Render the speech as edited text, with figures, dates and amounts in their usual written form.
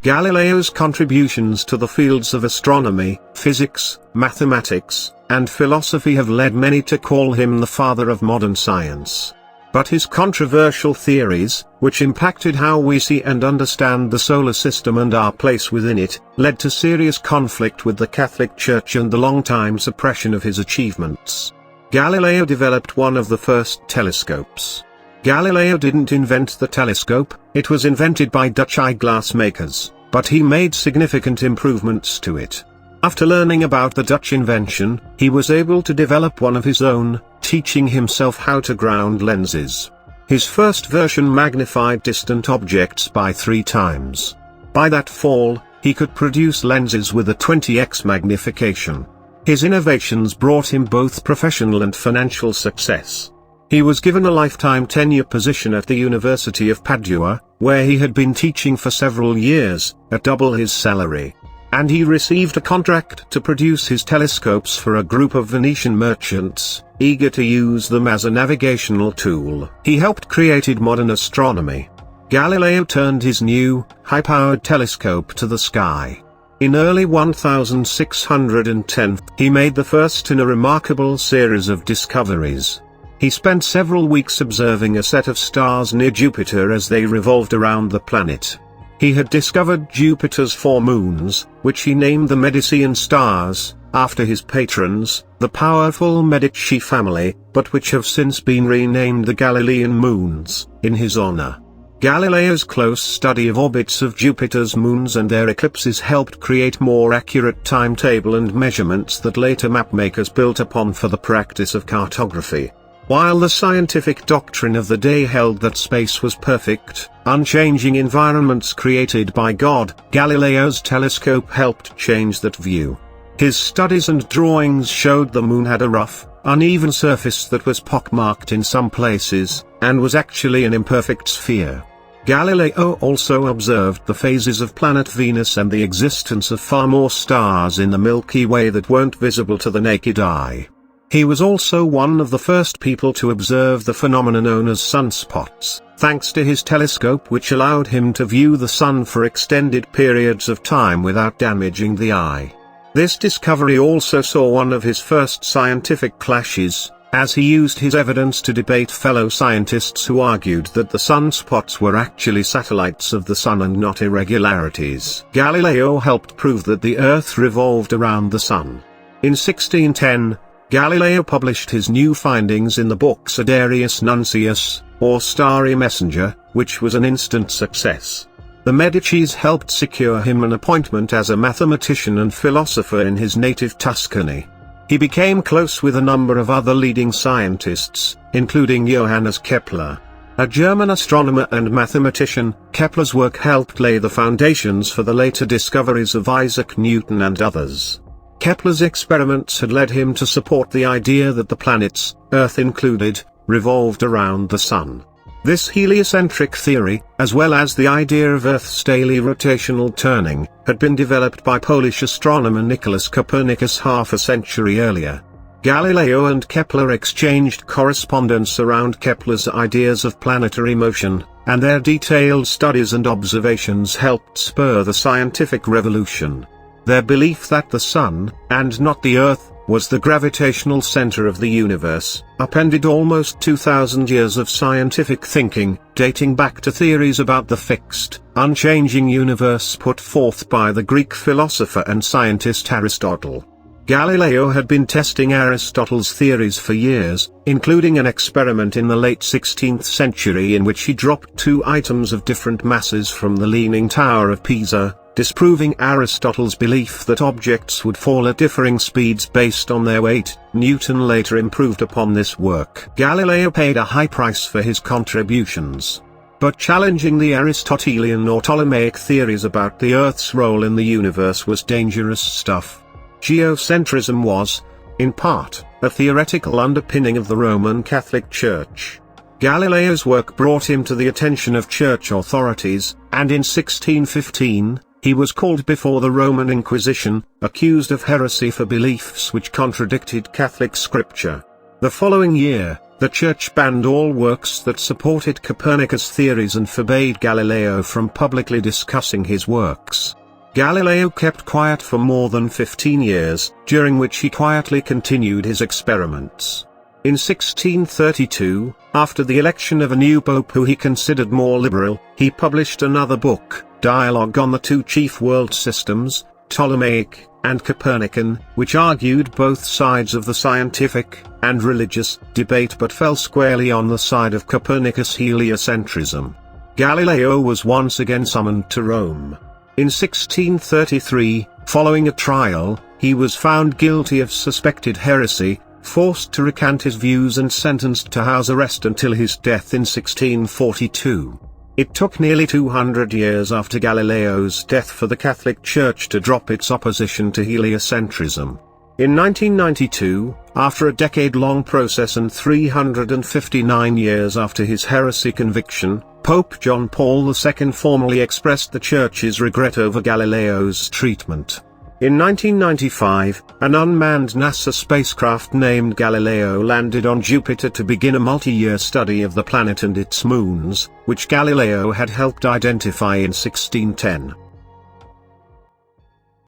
Galileo's contributions to the fields of astronomy, physics, mathematics, and philosophy have led many to call him the father of modern science. But his controversial theories, which impacted how we see and understand the solar system and our place within it, led to serious conflict with the Catholic Church and the long-time suppression of his achievements. Galileo developed one of the first telescopes. Galileo didn't invent the telescope, it was invented by Dutch eyeglass makers, but he made significant improvements to it. After learning about the Dutch invention, he was able to develop one of his own, teaching himself how to ground lenses. His first version magnified distant objects by 3 times. By that fall, he could produce lenses with a 20x magnification. His innovations brought him both professional and financial success. He was given a lifetime tenure position at the University of Padua, where he had been teaching for several years, at double his salary. And he received a contract to produce his telescopes for a group of Venetian merchants, eager to use them as a navigational tool. He helped create modern astronomy. Galileo turned his new, high-powered telescope to the sky. In early 1610, he made the first in a remarkable series of discoveries. He spent several weeks observing a set of stars near Jupiter as they revolved around the planet. He had discovered Jupiter's 4 moons, which he named the Medicean stars, after his patrons, the powerful Medici family, but which have since been renamed the Galilean moons, in his honor. Galileo's close study of orbits of Jupiter's moons and their eclipses helped create more accurate timetable and measurements that later mapmakers built upon for the practice of cartography. While the scientific doctrine of the day held that space was perfect, unchanging environments created by God, Galileo's telescope helped change that view. His studies and drawings showed the moon had a rough, uneven surface that was pockmarked in some places, and was actually an imperfect sphere. Galileo also observed the phases of planet Venus and the existence of far more stars in the Milky Way that weren't visible to the naked eye. He was also one of the first people to observe the phenomenon known as sunspots, thanks to his telescope, which allowed him to view the sun for extended periods of time without damaging the eye. This discovery also saw one of his first scientific clashes, as he used his evidence to debate fellow scientists who argued that the sunspots were actually satellites of the sun and not irregularities. Galileo helped prove that the Earth revolved around the sun. In 1610, Galileo published his new findings in the book Sidereus Nuncius, or Starry Messenger, which was an instant success. The Medicis helped secure him an appointment as a mathematician and philosopher in his native Tuscany. He became close with a number of other leading scientists, including Johannes Kepler. A German astronomer and mathematician, Kepler's work helped lay the foundations for the later discoveries of Isaac Newton and others. Kepler's experiments had led him to support the idea that the planets, Earth included, revolved around the Sun. This heliocentric theory, as well as the idea of Earth's daily rotational turning, had been developed by Polish astronomer Nicholas Copernicus half a century earlier. Galileo and Kepler exchanged correspondence around Kepler's ideas of planetary motion, and their detailed studies and observations helped spur the scientific revolution. Their belief that the Sun, and not the Earth, was the gravitational center of the universe, upended almost 2,000 years of scientific thinking, dating back to theories about the fixed, unchanging universe put forth by the Greek philosopher and scientist Aristotle. Galileo had been testing Aristotle's theories for years, including an experiment in the late 16th century in which he dropped 2 items of different masses from the Leaning Tower of Pisa, disproving Aristotle's belief that objects would fall at differing speeds based on their weight. Newton later improved upon this work. Galileo paid a high price for his contributions. But challenging the Aristotelian or Ptolemaic theories about the Earth's role in the universe was dangerous stuff. Geocentrism was, in part, a theoretical underpinning of the Roman Catholic Church. Galileo's work brought him to the attention of church authorities, and in 1615, he was called before the Roman Inquisition, accused of heresy for beliefs which contradicted Catholic scripture. The following year, The Church banned all works that supported Copernicus' theories and forbade Galileo from publicly discussing his works. Galileo kept quiet for more than 15 years, during which he quietly continued his experiments. In 1632, after the election of a new pope who he considered more liberal, he published another book, Dialogue on the Two Chief World Systems, Ptolemaic and Copernican, which argued both sides of the scientific and religious debate but fell squarely on the side of Copernicus' heliocentrism. Galileo was once again summoned to Rome. In 1633, following a trial, he was found guilty of suspected heresy, forced to recant his views and sentenced to house arrest until his death in 1642. It took nearly 200 years after Galileo's death for the Catholic Church to drop its opposition to heliocentrism. In 1992, after a decade-long process and 359 years after his heresy conviction, Pope John Paul II formally expressed the Church's regret over Galileo's treatment. In 1995, an unmanned NASA spacecraft named Galileo landed on Jupiter to begin a multi-year study of the planet and its moons, which Galileo had helped identify in 1610.